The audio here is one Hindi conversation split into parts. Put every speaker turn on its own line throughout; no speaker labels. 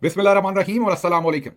बिस्मिल्लाहिर्रहमानिर्रहीम और अस्सलाम वालेकुम।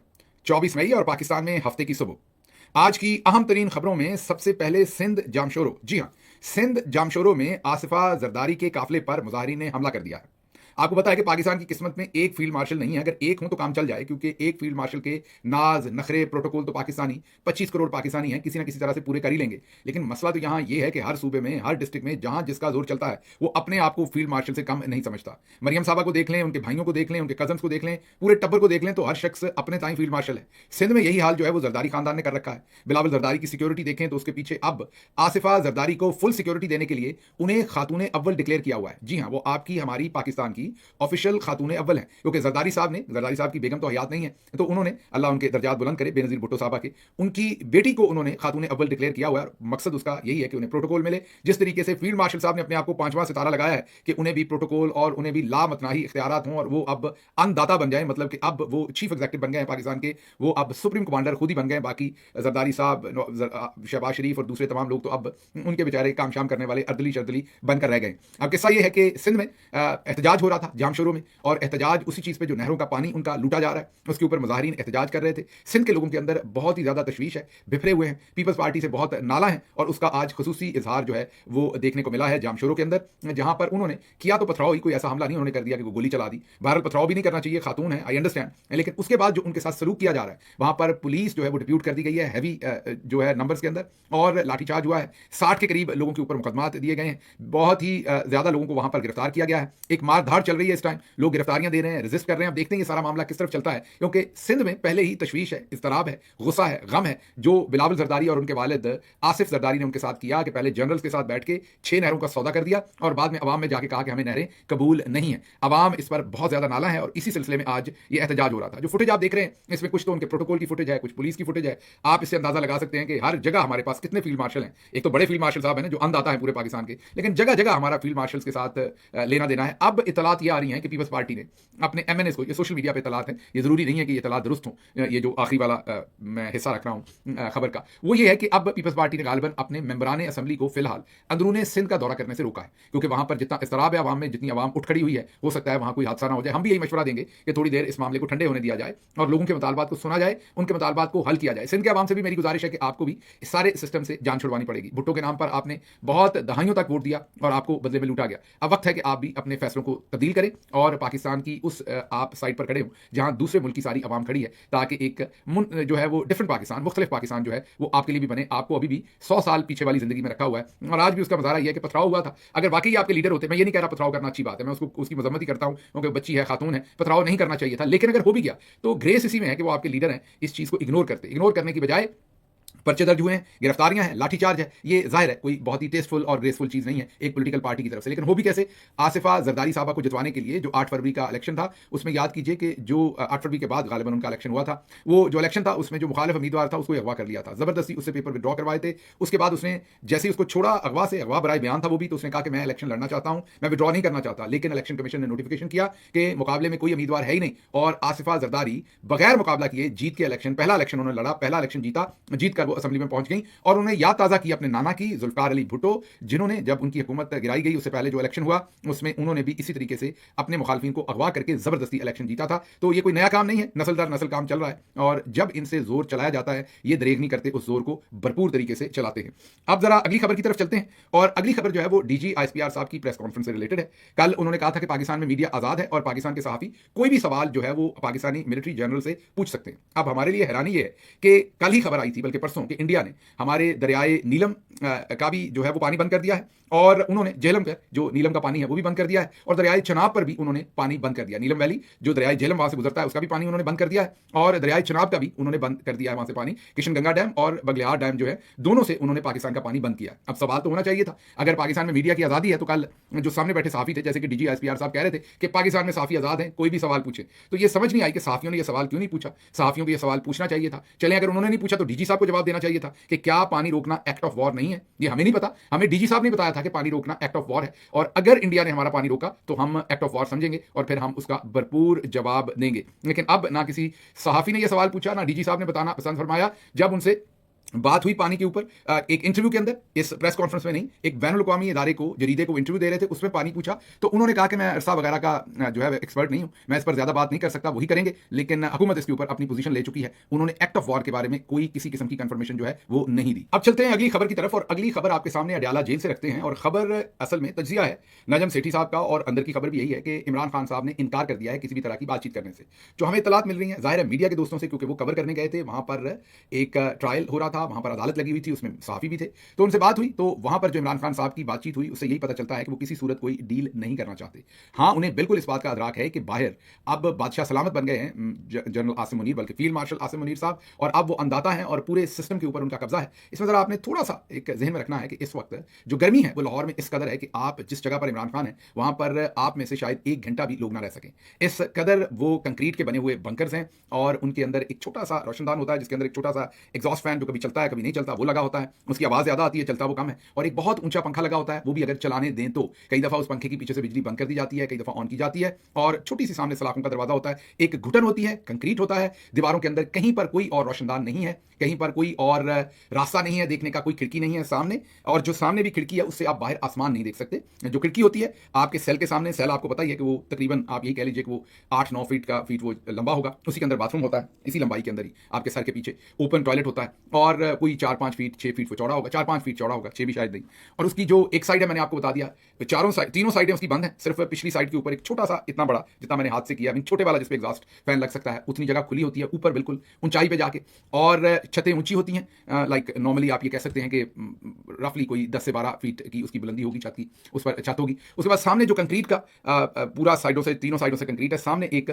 24 मई और पाकिस्तान में हफ्ते की सुबह। आज की अहम तरीन खबरों में सबसे पहले सिंध जामशोरो, जी हाँ, सिंध जामशोरो में आसिफा जरदारी के काफिले पर मुजाहिरीन ने हमला कर दिया है। आपको पता है कि पाकिस्तान की किस्मत में एक फील्ड मार्शल नहीं है, अगर एक हो तो काम चल जाए, क्योंकि एक फील्ड मार्शल के नाज नखरे प्रोटोकॉल तो पाकिस्तानी 25 करोड़ पाकिस्तानी हैं, किसी ना किसी तरह से पूरे कर ही लेंगे। लेकिन मसला तो यहाँ ये है कि हर सूबे में, हर डिस्ट्रिक्ट में जहां जिसका जोर चलता है वो अपने आप को फील्ड मार्शल से कम नहीं समझता। मरियम साहबा को देख लें, उनके भाइयों को देख लें, उनके कजन्स को देख लें, पूरे टब्बर को देख लें, तो हर शख्स अपने ताई फील्ड मार्शल है। सिंध में यही हाल जो है वो जरदारी खानदान ने कर रखा है। बिलावल जरदारी की सिक्योरिटी देखें तो उसके पीछे अब आसिफा जरदारी को फुल सिक्योरिटी देने के लिए उन्हें खातून अव्वल डिक्लेयर किया हुआ है। जी हाँ, वो आपकी हमारी पाकिस्तान की ऑफिशियल खातून अव्वल हैं, क्योंकि जरदारी साहब की बेगम तो हयात नहीं है, तो उन्होंने, अल्लाह उनके दर्जात बुलंद करे, बेनजीर भुट्टो साहबा के, उनकी बेटी को उन्होंने खातून अव्वल डिक्लेयर किया हुआ है। मकसद उसका यही है कि उन्हें प्रोटोकॉल मिले। जिस तरीके से फील्ड मार्शल साहब ने अपने आप को 5वां सितारा लगाया है कि उन्हें भी प्रोटोकॉल और उन्हें भी लामतनाही इख्तियारात हों और वो अब अन्नदाता बन जाए, मतलब कि अब वो चीफ एग्जीक्यूटिव बन गए हैं पाकिस्तान के, वो अब सुप्रीम कमांडर खुद ही बन गए हैं। बाकी जरदारी साहब, शहबाज शरीफ और दूसरे तमाम लोग तो अब उनके बेचारे काम शाम करने वाले अर्दली शर्दली बनकर रह गए। अब किस्सा ये है कि सिंध में एहतजाज हो रहा था जामशोरो में, और एहतजाज उसी चीज़ पे जो नहरों का पानी उनका लूटा जा रहा है उसके ऊपर मुजाहिरीन एहतजाज कर रहे थे। सिंध के लोगों के अंदर बहुत ही ज़्यादा तशवीश है, बिफरे हुए हैं, पीपल्स पार्टी से बहुत नाला है, और उसका आज खसूसी इजहार जो है वो देखने को मिला है जामशोरो के अंदर, जहां पर उन्होंने किया तो पथराव ही, कोई ऐसा हमला नहीं उन्होंने कर दिया कि वो गोली चला दी। बहरहाल पथराव भी नहीं करना चाहिए, खातून है, आई अंडरस्टैंड, लेकिन उसके बाद जो उनके साथ सलूक किया जा रहा है वहां पर पुलिस जो है वो डिप्यूट कर दी गई है हैवी जो है नंबर्स के अंदर, और लाठीचार्ज हुआ है। 60 के करीब लोगों के ऊपर मुकदमात दिए गए हैं, बहुत ही ज्यादा लोगों को वहां पर गिरफ्तार किया गया है। एक मारधाड़ चल रही है इस टाइम, लोग गिरफ्तारियां दे रहे हैं, रेजिस्ट कर रहे हैं। अब देखते हैं ये सारा मामला किस तरफ चलता है, क्योंकि सिंध में पहले ही तशवीश है, इस्तराब है, गुस्सा है, गम है, जो बिलावल जरदारी और उनके वालिद आसिफ जरदारी ने उनके साथ किया कि पहले जनरल्स के साथ बैठ के 6 नहरों का सौदा कर दिया और बाद में अवाम में जाके कहा कि हमें नहरें कबूल नहीं है। अवाम इस पर बहुत ज्यादा नाला है, और इसी सिलसिले में आज ये एहतजाज हो रहा था। जो फुटेज आप देख रहे हैं इसमें कुछ तो उनके प्रोटोकॉल की फुटेज है, कुछ पुलिस की फुटेज है। आप इससे अंदाजा लगा सकते हैं कि हर जगह हमारे पास कितने फील्ड मार्शल हैं। एक तो बड़े फील्ड मार्शल साहब हैं जो अंदाता है पूरे पाकिस्तान के, लेकिन जगह जगह हमारा फील्ड मार्शल्स के साथ लेना देना है। अब इतलात ये आ रही हैं कि पीपल्स पार्टी ने अपने एमएनएस को, ये सोशल मीडिया पे इतलात है, ये जरूरी नहीं है कि ये इतलात दुरुस्त हो, ये जो आखिरी वाला मैं हिस्सा रख रहा हूँ खबर का, वो ये है कि अब पीपल्स पार्टी ने गालिबन अपने मेंबरान असम्बली को फिलहाल अंदरूने सिंध का दौरा करने से रोका है, क्योंकि वहां पर जितना इस्तराब है आवाम में, जितनी आवाम उठ खड़ी हुई है, हो सकता है वहां कोई हादसा ना हो जाए। हम भी यही मशवरा देंगे कि थोड़ी देर इस मामले को ठंडे होने दिया जाए और लोगों के मुतालबात को सुना जाए, उनके मुतालबात को हल किया जाए। सिंध के आवाम से भी मेरी गुजारिश है कि आपको भी इस सारे सिस्टम से जान छुड़वानी पड़ेगी। भुट्टो के नाम पर आपने बहुत दहाइयों तक वोट दिया और आपको बदले में लूटा गया। अब वक्त है कि आप भी अपने फैसलों को तब्दील करें और पाकिस्तान की उस आप साइड पर खड़े हो जहां दूसरे मुल्क की सारी आवाम खड़ी है, ताकि एक जो है वो डिफरेंट पाकिस्तान, मुख्तलिफ पाकिस्तान जो है वो आपके लिए भी बने। आपको अभी भी 100 साल पीछे वाली जिंदगी में रखा हुआ है, और आज भी उसका मजारा यह है कि पथराव हुआ था। अगर वाकई आपके लीडर होते, मैं ये नहीं कह रहा पथराव करना अच्छी बात है, मैं उसको उसकी मजम्मत ही करता हूं, क्योंकि बच्ची है, खातून है, पथराव नहीं करना चाहिए था, लेकिन अगर हो भी गया तो ग्रेस इसी में है कि वो आपके लीडर हैं, इस चीज को इग्नोर करने की बजाय पर्चे दर्ज हुए हैं, गिरफ्तारियां हैं, लाठीचार्ज है। ये जाहिर है कोई बहुत ही टेस्टफुल और ग्रेसफुल चीज नहीं है एक पॉलिटिकल पार्टी की तरफ से, लेकिन हो भी कैसे? आसिफा जरदारी साहबा को जितवाने के लिए जो 8 फरवरी का इलेक्शन था, उसमें याद कीजिए कि जो 8 फरवरी के बाद गालिबन उनका इलेक्शन हुआ था, वो जो इलेक्शन था उसमें जो मुखालिफ उम्मीदवार था उसको अगवा कर लिया था, जबरदस्ती उससे पेपर विड्रॉ करवाए थे। उसके बाद उसने जैसे ही उसको छोड़ा अगवा से, अगवा बराए बयान था वो भी, तो उसने कहा कि मैं इलेक्शन लड़ना चाहता हूं, मैं विड्रॉ नहीं करना चाहता। लेकिन इलेक्शन कमीशन ने नोटिफिकेशन किया कि मुकाबले में कोई उम्मीदवार है ही नहीं, और आसिफा जरदारी बगैर मुकाबला किए जीत के इलेक्शन, पहला इलेक्शन उन्होंने लड़ा, पहला इलेक्शन जीता, जीत कर वो असेंबली में पहुंच गई। और उन्हें याद ताज़ा की अपने नाना की, जुल्फकार अली भुट्टो, जिन्होंने जब उनकी हुकूमत गिराई गई उससे पहले जो इलेक्शन हुआ उसमें उन्होंने भी इसी तरीके से अपने मुखालफिन को अगवा करके जबरदस्ती इलेक्शन जीता था। तो ये कोई नया काम नहीं है, नस्ल दर नस्ल काम चल रहा है, और जब इनसे जोर चलाया जाता है ये दरेग नहीं करते, उस जोर को भरपूर तरीके से चलाते हैं। अब जरा अगली खबर की तरफ चलते हैं, और अगली खबर जो है वो डीजी आईएसपीआर साहब की प्रेस कॉन्फ्रेंस से रिलेटेड है। कल उन्होंने कहा था कि पाकिस्तान में मीडिया आजाद है और पाकिस्तान के सहाफी कोई भी सवाल जो है वो पाकिस्तानी मिलिट्री जनरल से पूछ सकते हैं। अब हमारे लिए हैरानी ये है कि कल ही खबर आई थी, बल्कि परसों, कि इंडिया ने हमारे दरियाए नीलम का भी जो है वो पानी बंद कर दिया है, और उन्होंने झेलम का जो नीलम का पानी है वो भी बंद कर दिया है, और दरियाए चनाब पर भी उन्होंने पानी बंद कर दिया। नीलम वैली जो दरियाए झेलम वहां से गुजरता है उसका भी पानी उन्होंने बंद कर दिया है, और दरियाए चनाब का भी उन्होंने बंद कर दिया है वहां से पानी। किशन गंगा डैम और बगलियार डैम जो है दोनों से उन्होंने पाकिस्तान का पानी बंद किया। अब सवाल तो होना चाहिए था, अगर पाकिस्तान में मीडिया की आजादी है तो कल जो सामने बैठे साफी थे, जैसे कि डीजी एसपीआर साहब कह रहे थे कि पाकिस्तान में साफी आजाद है, कोई भी सवाल पूछे, तो ये समझ नहीं आई कि साफियों ने यह सवाल क्यों नहीं पूछा। साफियों को यह सवाल पूछना चाहिए था। चले, अगर उन्होंने नहीं पूछा तो डीजी साहब को जवाब देना चाहिए था कि क्या पानी रोकना एक्ट ऑफ वॉर नहीं है। ये हमें नहीं पता, हमें डीजी साहब ने बताया था कि पानी रोकना एक्ट ऑफ वॉर है, और अगर इंडिया ने हमारा पानी रोका तो हम एक्ट ऑफ वॉर समझेंगे और फिर हम उसका भरपूर जवाब देंगे। लेकिन अब ना किसी सहाफी ने यह सवाल पूछा, ना डीजी साहब ने बताना पसंद फरमाया। जब उनसे बात हुई पानी के ऊपर एक इंटरव्यू के अंदर, इस प्रेस कॉन्फ्रेंस में नहीं, एक बैनुल-अक़वामी इदारे को, जरीदे को इंटरव्यू दे रहे थे, उसमें पानी पूछा, तो उन्होंने कहा कि मैं अरसा वगैरह का जो है एक्सपर्ट नहीं हूं, मैं इस पर ज्यादा बात नहीं कर सकता, वही करेंगे, लेकिन हुकूमत इसके ऊपर अपनी पोजीशन ले चुकी है। उन्होंने एक्ट ऑफ वॉर के बारे में कोई किसी किस्म की कंफर्मेशन जो है वो नहीं दी। अब चलते हैं अगली खबर की तरफ, और अगली खबर आपके सामने अडयाला जेल से रखते हैं, और खबर असल में तज्जिया है नजम सेठी साहब का, और अंदर की खबर भी यही है कि इमरान खान साहब ने इनकार कर दिया है किसी भी तरह की बातचीत करने से। जो हमें इतलात मिल रही है, जाहिर है मीडिया के दोस्तों से, क्योंकि वो कवर करने गए थे, वहां पर एक ट्रायल हो रहा था, वहां पर अदालत लगी हुई थी, उसमें सहाफी भी थे, तो उनसे बात हुई, तो वहां पर जो इमरान खान साहब की बातचीत हुई, उससे यही पता चलता है कि वो किसी सूरत कोई डील नहीं करना चाहते। हाँ, उन्हें बिल्कुल इस बात का अदराक है कि बाहर अब बादशाह सलामत बन गए हैं जनरल आसिम मुनीर, बल्कि फील्ड मार्शल आसिम मुनीर साहब, और अब वो अंदाता हैं और पूरे सिस्टम के ऊपर उनका कब्जा है। इसमें जरा आपने थोड़ा सा एक जहन में रखना है कि इस वक्त जो गर्मी है वो लाहौर में इस कदर है कि आप जिस जगह पर इमरान खान है वहां पर आप में से शायद 1 घंटा भी लोग ना रह सकें। इस कदर वो कंक्रीट के बने हुए बंकर्स हैं, और उनके अंदर एक छोटा सा रोशनदान होता है, जिसके अंदर एक छोटा सा एग्जॉस्ट फैन जो कभी चलता है कभी नहीं चलता, वो लगा होता है, उसकी आवाज ज्यादा आती है, चलता वो कम है, और एक बहुत ऊंचा पंखा लगा होता है, वो भी अगर चलाने दें तो कई दफा उस पंखे के पीछे से बिजली बंद कर दी जाती है, कई दफा ऑन की जाती है, और छोटी सी सामने सलाखों का दरवाजा होता है, एक घुटन होती है, कंक्रीट होता है, दीवारों के अंदर कहीं पर कोई और रोशनदान नहीं है, कहीं पर कोई और रास्ता नहीं है देखने का, कोई खिड़की नहीं है सामने, और जो सामने भी खिड़की है उससे आप बाहर आसमान नहीं देख सकते। जो खिड़की होती है आपके सेल के सामने, सेल आपको पता ही है कि वो तकरीबन आप यही कह लीजिए कि वो 8-9 फीट वो लंबा होगा, उसी के अंदर बाथरूम होता है, इसी लंबाई के अंदर ही आपके सर के पीछे ओपन टॉयलेट होता है, और कोई 4-5 फीट 6 फीट वो चौड़ा होगा, 4-5 फीट चौड़ा होगा, 6 भी शायद नहीं। और उसकी जो एक साइड है मैंने आपको बता दिया, तीनों साइडें उसकी बंद है, सिर्फ पिछली साइड के ऊपर एक छोटा सा, इतना बड़ा जितना मैंने हाथ से किया, छोटे वाला जिसपे एग्जॉस्ट फैन लग सकता है, उतनी जगह खुली होती है ऊपर बिल्कुल ऊंचाई पे जाके, और छतें ऊंची होती हैं, लाइक नॉर्मली आप ये कह सकते हैं कि रफली कोई 10 से 12 फीट की उसकी बुलंदी होगी छत की, उस पर छत होगी। उसके बाद सामने जो कंक्रीट का पूरा साइडों से, तीनों साइडों से कंक्रीट है, सामने एक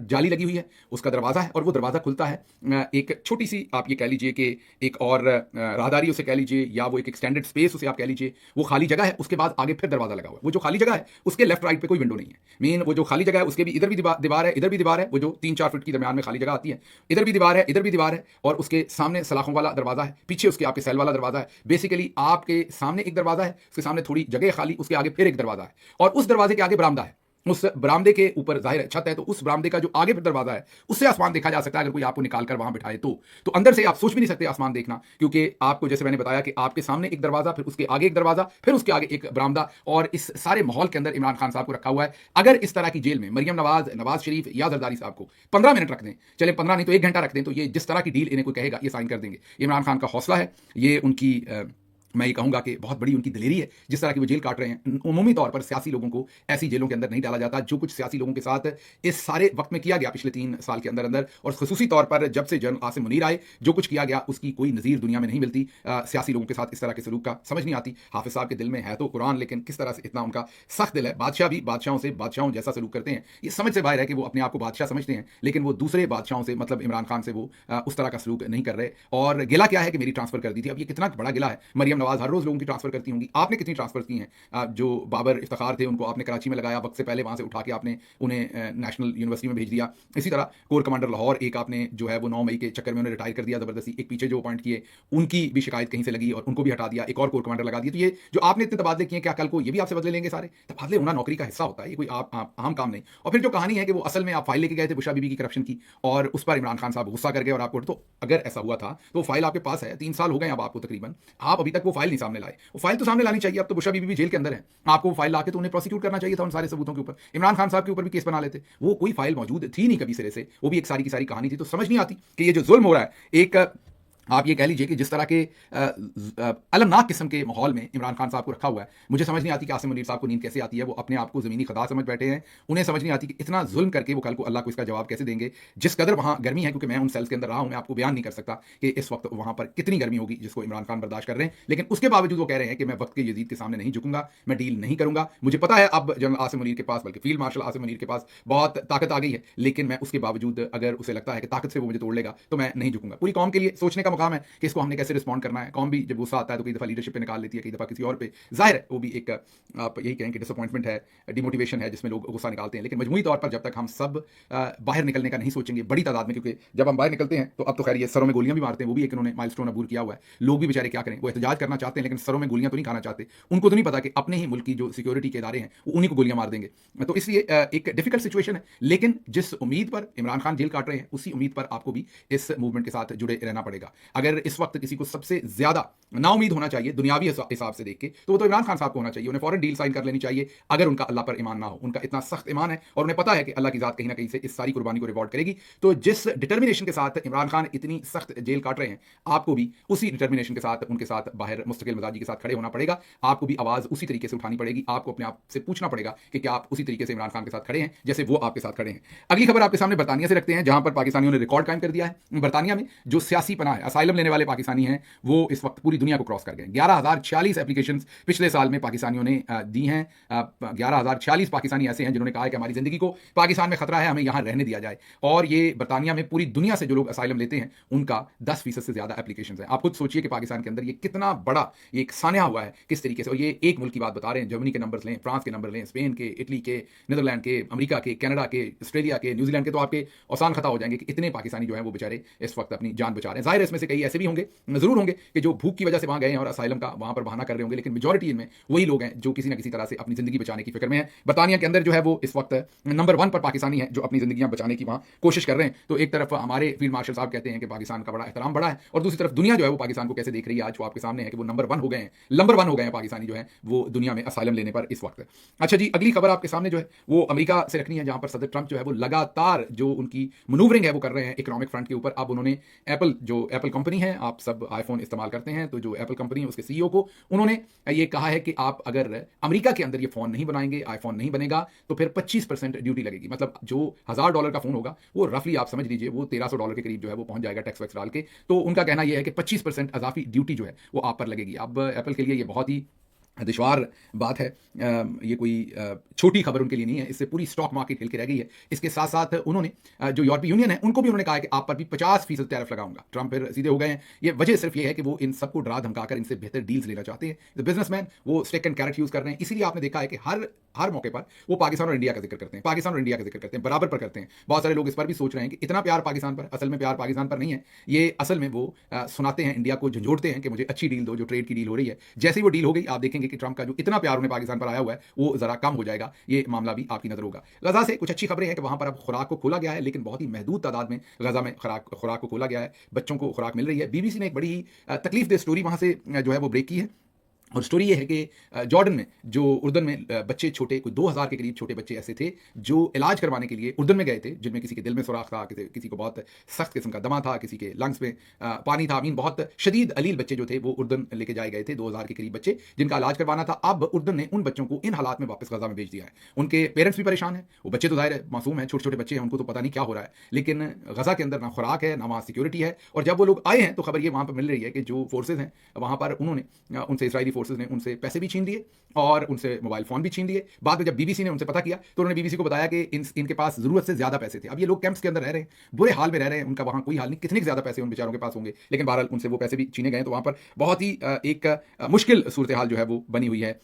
जाली लगी हुई है, उसका दरवाजा है, और वो दरवाजा खुलता है एक छोटी सी, आप ये कह लीजिए कि एक और राहदारी उसे कह लीजिए, या वो एक एक्सटेंडेड स्पेस उसे आप कह लीजिए, वो खाली जगह है, उसके बाद आगे फिर दरवाजा लगा हुआ है। वो जो खाली जगह है उसके लेफ्ट राइट पे कोई विंडो नहीं है, मेन वो जो खाली जगह है उसके भी इधर भी दीवार है, इधर भी दीवार है, वो जो 3-4 फीट की दरमियान में खाली जगह आती है, इधर भी दीवार है, इधर भी दीवार है, और उसके सामने सलाखों वाला दरवाजा है, पीछे उसके आपके सेल वाला दरवाजा है। बेसिकली आपके सामने एक दरवाजा है, उसके सामने थोड़ी जगह खाली, उसके आगे फिर एक दरवाजा है, और उस दरवाजे के आगे बरामदा है, उस बरामदे के ऊपर जाहिर छत है, तो उस बरामदे का जो आगे फिर दरवाजा है उससे आसमान देखा जा सकता है, अगर कोई आपको निकाल कर वहां बिठाए तो अंदर से आप सोच भी नहीं सकते आसमान देखना, क्योंकि आपको जैसे मैंने बताया कि आपके सामने एक दरवाजा, फिर उसके आगे एक दरवाजा, फिर उसके आगे एक बरामदा, और इस सारे माहौल के अंदर इमरान खान साहब को रखा हुआ है। अगर इस तरह की जेल में मरियम नवाज, नवाज शरीफ या जरदारी साहब को 15 मिनट रख दें, चले 15 नहीं तो 1 घंटा रख दें, तो ये जिस तरह की डील इन्हें कोई कहेगा ये साइन कर देंगे। इमरान खान का हौसला है, ये उनकी मैं ये कहूंगा कि बहुत बड़ी उनकी दिलेरी है, जिस तरह की वो जेल काट रहे हैं। उमूमी तौर पर सियासी लोगों को ऐसी जेलों के अंदर नहीं डाला जाता, जो कुछ सियासी लोगों के साथ इस सारे वक्त में किया गया पिछले 3 साल के अंदर अंदर, और खसूसी तौर पर जब से जनरल आसिम मुनीर आए, जो कुछ किया गया उसकी कोई नज़ीर दुनिया में नहीं मिलती। सियासी लोगों के साथ इस तरह के सलूक का समझ नहीं आती। हाफिज साहब के दिल में है तो कुरान, लेकिन किस तरह से इतना उनका सख्त दिल है। बादशाह भी बादशाहों से बादशाहों जैसा सलूक करते हैं, ये समझ से बाहर है कि वो अपने आप को बादशाह समझते हैं, लेकिन वो दूसरे बादशाहों से, मतलब इमरान खान से, वो उस तरह का सलूक नहीं कर रहे। और गिला क्या है कि मेरी ट्रांसफर कर दी थी, अब ये कितना बड़ा गिला है। मरियम नवाज हर रोज लोगों की ट्रांसफर करती होंगी, आपने कितनी ट्रांसफर की हैं? जो बाबर इफ्तिखार थे उनको आपने कराची में लगाया, वक्त से पहले वहां से उठा के आपने उन्हें नेशनल यूनिवर्सिटी में भेज दिया। इसी तरह कोर कमांडर लाहौर एक आपने जो है वो 9 मई के चक्कर में उन्हें रिटायर कर दिया जबरदस्ती। एक पीछे जो अपॉइंट किए उनकी भी शिकायत कहीं से लगी और उनको भी हटा दिया, एक और कोर कमांडर लगा दिया। तो ये जो आपने इतने तबादले किए, क्या कल को ये भी आपसे बदले लेंगे? सारे तबादले होना नौकरी का हिस्सा होता है, ये कोई आम काम नहीं। और फिर जो कहानी है कि वो असल में आप फाइल लेके गए थे बुशरा बीबी की करप्शन की, और उस पर इमरान खान साहब गुस्सा कर गए और आपको, तो अगर ऐसा हुआ था तो फाइल आपके पास है, 3 साल हो गए अब आपको तकरीबन, आप अभी तक वो फाइल नहीं सामने लाए। वो फाइल तो सामने लानी चाहिए, अब तो बुशरा बीबी भी जेल के अंदर है, आपको वो फाइल लाके तो उन्हें प्रोसिक्यूट करना चाहिए था उन सारे सबूतों के ऊपर। इमरान खान साहब के ऊपर भी केस बना लेते, वो कोई फाइल मौजूद थी नहीं कभी सिरे से, वो भी एक सारी की सारी कहानी थी। तो समझ नहीं आती कि ये जो जुल्म हो रहा है, एक आप ये कह लीजिए कि जिस तरह के अलमनाक किस्म के माहौल में इमरान खान साहब को रखा हुआ है, मुझे समझ नहीं आती कि आसिम मुनीर साहब को नींद कैसे आती है। वो अपने आप को ज़मीनी खुदा समझ बैठे हैं, उन्हें समझ नहीं आती कि इतना जुल्म करके वो कल को अल्लाह को इसका जवाब कैसे देंगे। जिस कदर वहाँ गर्मी है, क्योंकि मैं उन सेल्स के अंदर रहा हूँ, मैं आपको बयान नहीं कर सकता कि इस वक्त वहाँ पर कितनी गर्मी होगी जिसको इमरान खान बर्दाश्त कर रहे हैं। लेकिन उसके बावजूद वो कह रहे हैं कि मैं वक्त के यजीद के सामने नहीं झुकूंगा, मैं डील नहीं करूंगा। मुझे पता है अब जनरल आसिम मुनीर के पास, बल्कि फील्ड मार्शल आसिम मुनीर के पास बहुत ताकत आ गई है, लेकिन मैं उसके बावजूद अगर उसे लगता है कि ताकत से वो मुझे तोड़ लेगा तो मैं नहीं झुकूंगा। पूरी कौम के लिए सोचने का मुकाम है कि इसको हमने कैसे रिस्पॉन्ड करना है। कौम भी जब गुस्सा आता है तो कई दफा लीडरशिप पे निकाल लेती है, कई दफा किसी और पे। जाहिर है वो भी एक आप यही कहें कि डिसअपॉइंटमेंट है, डिमोटिवेशन है, जिसमें लोग गुस्सा निकालते हैं। लेकिन मजमूई तौर पर जब तक हम सब बाहर निकलने का नहीं सोचेंगे बड़ी तादाद में, क्योंकि जब हम बाहर निकलते हैं तो अब तो खैर ये सरों में गोलियां भी मारते हैं, वो भी एक उन्होंने माइलस्टोन अबूर किया हुआ है। लोग भी बेचारे क्या करें, वो एहतजाज करना चाहते हैं लेकिन सरों में गोलियां तो नहीं खाना चाहते। उनको तो नहीं पता कि अपने ही मुल्क की जो सिक्योरिटी के इदारे हैं वो उन्हीं को गोलियां मार देंगे। तो इसलिए एक डिफिकल्ट सिचुएशन है, लेकिन जिस उम्मीद पर इमरान खान जेल काट रहे हैं उसी उम्मीद पर आपको भी इस मूवमेंट के साथ जुड़े रहना पड़ेगा। अगर इस वक्त किसी को सबसे ज्यादा नाउमीद होना चाहिए दुनियावी हिसाब से देख के, तो वो तो इमरान खान साहब को होना चाहिए। उन्हें फौरन डील साइन कर लेनी चाहिए अगर उनका अल्लाह पर ईमान ना हो। उनका इतना सख्त ईमान है और उन्हें पता है कि अल्लाह की जात कहीं ना कहीं से इस सारी कुर्बानी को रिवॉर्ड करेगी। तो जिस डिटर्मिनेशन के साथ इमरान खान इतनी सख्त जेल काट रहे हैं, आपको भी उसी डिटर्मिनेशन के साथ उनके साथ बाहर मुस्तकिल मिजाजी के साथ खड़े होना पड़ेगा। आपको भी आवाज उसी तरीके से उठानी पड़ेगी। आपको अपने आप से पूछना पड़ेगा कि क्या आप उसी तरीके से इमरान खान के साथ खड़े हैं जैसे वो आपके साथ खड़े हैं। अगली खबर आपके सामने बरतानिया से रखते हैं, जहां पर पाकिस्तानियों ने रिकॉर्ड कायम कर दिया है। बरतानिया में जो सियासी पनाह है, असाइलम लेने वाले पाकिस्तानी हैं, वो इस वक्त पूरी दुनिया को क्रॉस कर गए। 11,046 एप्लीकेशंस पिछले साल में पाकिस्तानियों ने दी हैं। 11,046 पाकिस्तानी ऐसे हैं जिन्होंने कहा है कि हमारी जिंदगी को पाकिस्तान में खतरा है, हमें यहां रहने दिया जाए। और ये बरतानिया में पूरी दुनिया से जो लोग असाइलम लेते हैं उनका 10% से ज्यादा एप्लीकेशंस है। आप खुद सोचिए कि पाकिस्तान के अंदर ये कितना बड़ा एक सान्या हुआ है किस तरीके से। और ये एक मुल्क की बात बता रहे हैं, जर्मनी के नंबर लें, फ्रांस के नंबर लें, स्पेन के, इटली के, नीदरलैंड के, अमेरिका के, कनाडा के, ऑस्ट्रेलिया के, न्यूजीलैंड के, तो आपके औसान खता हो जाएंगे कि इतने पाकिस्तानी जो है वो बेचारे इस वक्त अपनी जान बचा रहे हैं। जाहिर है इसमें से कई ऐसे भी होंगे, जरूर होंगे, कि जो भूख की वजह से वहां गए हैं और असाइलम का वहां पर बहाना कर रहे होंगे, लेकिन मेजॉरिटी इनमें वही लोग हैं जो किसी ना किसी तरह से अपनी जिंदगी बचाने की फिक्र में है। बरतानिया के अंदर जो है वो इस वक्त नंबर 1 पर पाकिस्तानी है जो अपनी जिंदगियां बचाने की वहां कोशिश कर रहे हैं। तो एक तरफ हमारे फील्ड मार्शल साहब कहते हैं कि पाकिस्तान का बड़ा एहतराम बड़ा है, और दूसरी तरफ दुनिया जो है वो पाकिस्तान को कैसे देख रही है आज वो आपके सामने है कि वो नंबर 1 हो गए हैं, नंबर 1 हो गए हैं पाकिस्तानी जो है वो दुनिया में असाइलम लेने पर इस वक्त। अच्छा जी, अगली खबर आपके सामने जो है वो अमेरिका से रखनी है, जहां पर सदर ट्रंप जो है वो लगातार जो उनकी मनूवरिंग है वो कर रहे हैं इकोनॉमिक फ्रंट के ऊपर। अब उन्होंने एप्पल कंपनी है, आप सब आईफोन इस्तेमाल करते हैं, तो जो एप्पल कंपनी है उसके सीईओ को उन्होंने ये कहा है कि आप अगर अमेरिका के अंदर ये फोन नहीं बनाएंगे, आईफोन नहीं बनेगा, तो फिर 25% ड्यूटी लगेगी। मतलब जो $1,000 का फोन होगा वो रफली आप समझ लीजिए वो $1,300 के करीब जो है वो पहुंच जाएगा टैक्स वैक्स डाल के। तो उनका कहना यह है कि 25% अजाफी ड्यूटी जो है वो आप पर लगेगी। अब एप्पल के लिए ये बहुत ही दुश्वार बात है, ये कोई छोटी खबर उनके लिए नहीं है, इससे पूरी स्टॉक मार्केट हिल के रह गई है। इसके साथ साथ उन्होंने जो यूरोपीय यूनियन है उनको भी उन्होंने कहा है कि आप पर भी 50% टैरिफ लगाऊंगा। ट्रंप फिर सीधे हो गए हैं। ये वजह सिर्फ ये है कि वो इन सबको डरा धमकाकर इनसे बेहतर डील्स लेना चाहते हैं। द बिजनेसमैन वो स्टिक एंड कैरेट यूज कर रहे हैं। इसीलिए आपने देखा है कि हर मौके पर वो पाकिस्तान और इंडिया का जिक्र करते हैं, पाकिस्तान और इंडिया का जिक्र करते हैं, बराबर पर करते हैं। बहुत सारे लोग इस पर भी सोच रहे हैं कि इतना प्यार पाकिस्तान पर, असल में प्यार पाकिस्तान पर नहीं है, ये असल में वो सुनाते हैं, इंडिया को झंझोड़ते हैं कि मुझे अच्छी डील दो, जो ट्रेड की डील हो रही है। जैसे ही वो डील हो गई आप देखेंगे कि ट्रंप का जो इतना प्यार उन्हें पाकिस्तान पर आया हुआ है वो जरा कम हो जाएगा। ये मामला भी आपकी नजर होगा। गजा से कुछ अच्छी खबरें हैं कि वहां पर अब खुराक को खोला गया है, लेकिन बहुत ही महदूद तादाद में गजा में खुराक को खोला गया है, बच्चों को खुराक मिल रही है। बीबीसी ने एक बड़ी तकलीफ दे स्टोरी वहां से जो है वो ब्रेक की है, और स्टोरी ये है कि जॉर्डन में जो उर्दन में बच्चे छोटे, कोई 2000 के करीब छोटे बच्चे ऐसे थे जो इलाज करवाने के लिए उर्दन में गए थे, जिनमें किसी के दिल में सुराख था, किसी को बहुत सख्त किस्म का दमा था, किसी के लंग्स में पानी था। मीन बहुत शदीद अलील बच्चे जो थे वो उर्दन लेके जाए गए थे, 2000 के करीब बच्चे जिनका इलाज करवाना था। अब उर्दन ने उन बच्चों को इन हालात में वापस गजा में भेज दिया है। उनके पेरेंट्स भी परेशान हैं, वो बच्चे तो जाहिर है मासूम हैं, छोटे छोटे बच्चे हैं, उनको तो पता नहीं क्या हो रहा है, लेकिन गजा के अंदर ना खुराक है ना वहाँ सिक्योरिटी है। और जब वो लोग आए हैं तो खबर ये वहाँ पर मिल रही है कि जो फोर्सेज हैं वहाँ पर उन्होंने उनसे इसराइली फोर्सेज ने उनसे पैसे भी छीन लिए और उनसे मोबाइल फोन भी छीन लिए। बाद में जब बीबीसी ने उनसे पता किया तो उन्होंने बीबीसी को बताया कि इनके पास जरूरत से ज्यादा पैसे थे। अब ये लोग कैंप्स के अंदर रह रहे हैं, बुरे हाल में रह रहे हैं, उनका वहां कोई हाल नहीं, कितने ज्यादा पैसे उन बेचारों के पास होंगे, लेकिन बहरहाल उनसे वो पैसे भी छीने गए। तो वहां पर बहुत ही एक मुश्किल सूरत हाल जो है वो बनी हुई है।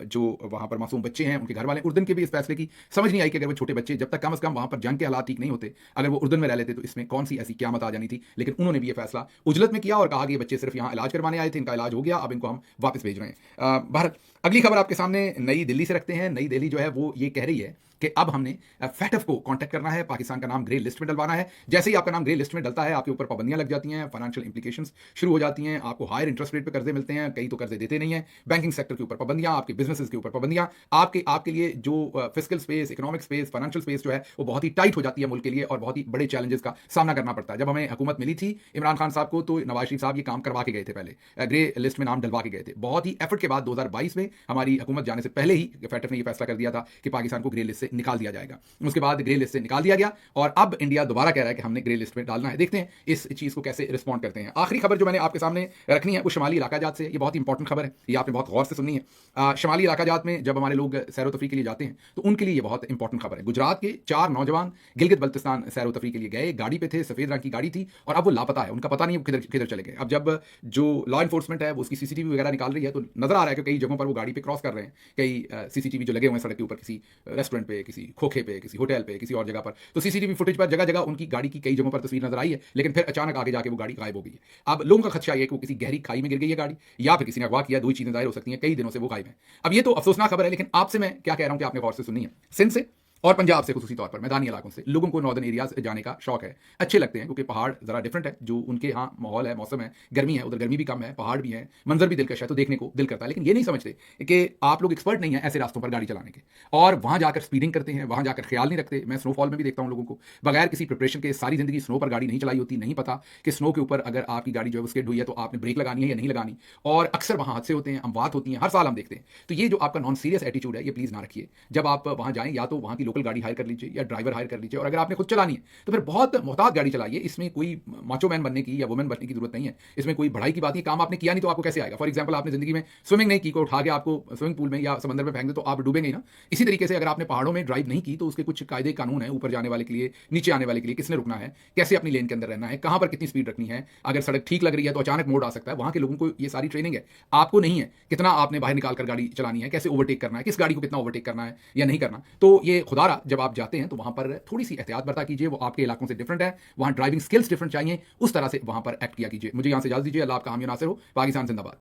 जो वहां पर मासूम बच्चे हैं, उनके घर वाले, उर्दन के भी इस फैसले की समझ नहीं आई कि अगर वो छोटे बच्चे जब तक कम से कम वहां पर जंग के हालात ठीक नहीं होते, अगर वो उर्दन में रह लेते तो इसमें कौन सी ऐसी क्यामत आ जानी थी। लेकिन उन्होंने भी ये फैसला उजलत में किया और कहा कि ये बच्चे सिर्फ यहाँ इलाज करवाने आए थे, इनका इलाज हो गया, अब इनको हम वापस भेज रहे हैं। भारत अगली खबर आपके सामने नई दिल्ली से रखते हैं। नई दिल्ली जो है वो ये कह रही है कि अब हमने फैटफ को कांटेक्ट करना है, पाकिस्तान का नाम ग्रे लिस्ट में डलवाना है। जैसे ही आपका नाम ग्रे लिस्ट में डलता है आपके ऊपर पाबंदियां लग जाती हैं, फाइनेंशियल इंप्लीकेशंस शुरू हो जाती हैं, आपको हायर इंटरेस्ट रेट पे कर्जे मिलते हैं, कई तो कर्जे देते नहीं हैं, बैंकिंग सेक्टर के ऊपर पाबंदियां, आपके बिजनेसेस के ऊपर पाबंदियां, आपके लिए जो fiscal space, economic space, financial space जो है वो बहुत ही टाइट हो जाती है मुल्क के लिए और बहुत ही बड़े चैलेंजेस का सामना करना पड़ता है। जब हमें हुकूमत मिली थी इमरान खान साहब को तो नवाज शरीफ साहब ये काम करवा के गए थे, पहले ग्रे लिस्ट में नाम डलवा के गए थे। बहुत ही एफर्ट के बाद 2022 में हमारी हुकूमत जाने से पहले ही फैटफ ने यह फैसला कर दिया था कि पाकिस्तान को ग्रे लिस्ट से निकाल दिया जाएगा। उसके बाद ग्रे लिस्ट से निकाल दिया गया और अब इंडिया दोबारा कह रहा है कि हमने ग्रे लिस्ट में डालना है। देखते हैं इस चीज को कैसे रिस्पॉन्ड करते हैं। आखिरी खबर जो मैंने आपके सामने रखनी है वो शुमाली इलाका जात से। ये बहुत इंपॉर्टेंट खबर है, ये आपने बहुत गौर से सुननी है। शुमाली इलाका जात में जब हमारे लोग सैर तफरी के लिए जाते हैं तो उनके लिए ये बहुत इंपॉर्टेंट खबर है। गुजरात के 4 नौजवान गिलगित बल्तिस्तान सैर तफरी के लिए गए, गाड़ी पे थे, सफेद रंग की गाड़ी थी और अब वो लापता है, उनका पता नहीं किधर चले गए। अब जब जो लॉ एनफोर्समेंट है वो उसकी सीसीटीवी वगैरह निकाल रही है तो नजर आ रहा है कि कई जगहों पर वो गाड़ी पे क्रॉस कर रहे हैं, कई सीसीटीवी जो लगे हुए हैं सड़क के ऊपर, किसी रेस्टोरेंट पे, किसी खोखे पे, किसी होटल पे, किसी और जगह पर, तो सीसीटीवी फुटेज पर जगह जगह उनकी गाड़ी की कई जगहों पर तस्वीर नजर आई है, लेकिन फिर अचानक आगे जाके वो गाड़ी गायब हो गई है। अब लोगों का खदशा ये कि वो किसी गहरी खाई में गिर गई है गाड़ी, या फिर किसी ने अगवा किया, दो ही चीजें जाहिर हो सकती हैं, कई दिनों से वो गायब है। अब ये तो अफसोसनाक खबर है, लेकिन आपसे मैं क्या कह रहा हूं कि आपने गौर से सुनी है। सिंध से और पंजाब से खुसूसी तौर पर मैदानी इलाकों से लोगों को नॉर्दर्न एरियाज जाने का शौक है, अच्छे लगते हैं क्योंकि पहाड़ ज़रा डिफरेंट है, जो उनके यहाँ माहौल है, मौसम है, गर्मी है, उधर गर्मी भी कम है, पहाड़ भी है, मंजर भी दिलकश है, तो देखने को दिल करता है। लेकिन ये नहीं समझते कि आप लोग एक्सपर्ट नहीं है ऐसे रास्तों पर गाड़ी चलाने के, और वहाँ जाकर स्पीडिंग करते हैं, वहाँ जाकर ख्याल नहीं रखते। मैं स्नोफॉल में भी देखता हूँ लोगों को बगैर किसी प्रिपरेशन के सारी जिंदगी स्नो पर गाड़ी नहीं चलाई होती, नहीं पता कि स्नो के ऊपर अगर आपकी गाड़ी जो है स्किड हुई है तो आपने ब्रेक लगानी है या नहीं लगानी, और अक्सर वहाँ हादसे होते हैं, अमवात होती हैं, हर साल हम देखते हैं। तो ये जो आपका नॉन सीरियस एटीट्यूड है, ये प्लीज़ ना रखिए। जब आप वहाँ जाएं या तो वहाँ की लोकल गाड़ी हायर कर लीजिए या ड्राइवर हायर कर लीजिए, और अगर आपने खुद चलानी है तो फिर बहुत मोहतात गाड़ी चलाइए। इसमें कोई माचो मैन बनने की या वुमेन बनने की जरूरत नहीं है, इसमें कोई बढ़ाई की बात नहीं। काम आपने किया नहीं तो आपको कैसे आएगा? फॉर एग्जाम्पल आपने जिंदगी में स्विमिंग नहीं की, को उठा के आपको स्विमिंग पूल में या समंदर में फेंक दे तो आप डूबेंगे ही ना। इसी तरीके से अगर आपने पहाड़ों में ड्राइव नहीं की तो उसके कुछ कायदे कानून है, ऊपर जाने वाले के लिए, नीचे आने वाले के लिए, किसने रुकना है, कैसे अपनी लेन के अंदर रहना है, कहां पर कितनी स्पीड रखनी है, अगर सड़क ठीक लग रही है तो अचानक मोड़ आ सकता है। वहां के लोगों को ये सारी ट्रेनिंग है, आपको नहीं है। कितना आपने बाहर निकाल कर गाड़ी चलानी है, कैसे ओवरटेक करना है, किस गाड़ी को कितना ओवरटेक करना है या नहीं करना। तो ये खुदारा जब आप जाते हैं तो वहां पर थोड़ी सी एहतियात बरता कीजिए, वो आपके इलाकों से डिफरेंट है, वहां ड्राइविंग स्किल्स डिफरेंट चाहिए, उस तरह से वहां पर एक्ट किया कीजिए। मुझे यहां से इजाजत दीजिए। अल्लाह आपका हामी नासिर हो। पाकिस्तान जिंदाबाद।